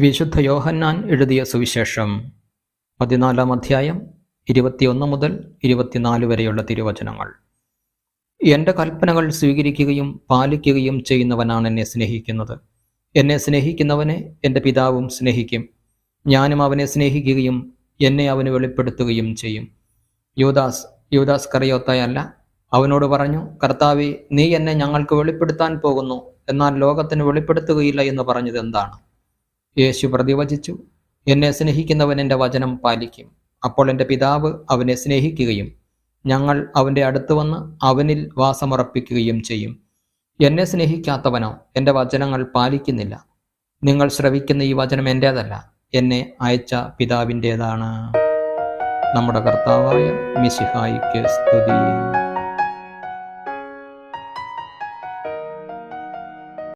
വിശുദ്ധ യോഹന്നാൻ എഴുതിയ സുവിശേഷം 14-ാം അധ്യായം 21 മുതൽ 24 വരെയുള്ള തിരുവചനങ്ങൾ. എൻ്റെ കൽപ്പനകൾ സ്വീകരിക്കുകയും പാലിക്കുകയും ചെയ്യുന്നവനാണ് എന്നെ സ്നേഹിക്കുന്നത്. എന്നെ സ്നേഹിക്കുന്നവനെ എൻ്റെ പിതാവും സ്നേഹിക്കും. ഞാനും അവനെ സ്നേഹിക്കുകയും എന്നെ അവന് വെളിപ്പെടുത്തുകയും ചെയ്യും. യൂദാസ് കറിയോത്തയല്ല അവനോട് പറഞ്ഞു, കർത്താവേ, നീ എന്നെ ഞങ്ങൾക്ക് വെളിപ്പെടുത്താൻ പോകുന്നു, എന്നാൽ ലോകത്തിന് വെളിപ്പെടുത്തുകയില്ല എന്ന് പറഞ്ഞത് എന്താണ്? യേശു പ്രതിവചിച്ചു, എന്നെ സ്നേഹിക്കുന്നവൻ എൻ്റെ വചനം പാലിക്കും. അപ്പോൾ എൻ്റെ പിതാവ് അവനെ സ്നേഹിക്കുകയും ഞങ്ങൾ അവൻ്റെ അടുത്ത് വന്ന് അവനിൽ വാസമുറപ്പിക്കുകയും ചെയ്യും. എന്നെ സ്നേഹിക്കാത്തവനോ എൻ്റെ വചനങ്ങൾ പാലിക്കുന്നില്ല. നിങ്ങൾ ശ്രവിക്കുന്ന ഈ വചനം എൻ്റേതല്ല, എന്നെ അയച്ച പിതാവിൻ്റേതാണ്. നമ്മുടെ കർത്താവായ മിശിഹായിക്ക് സ്തുതി.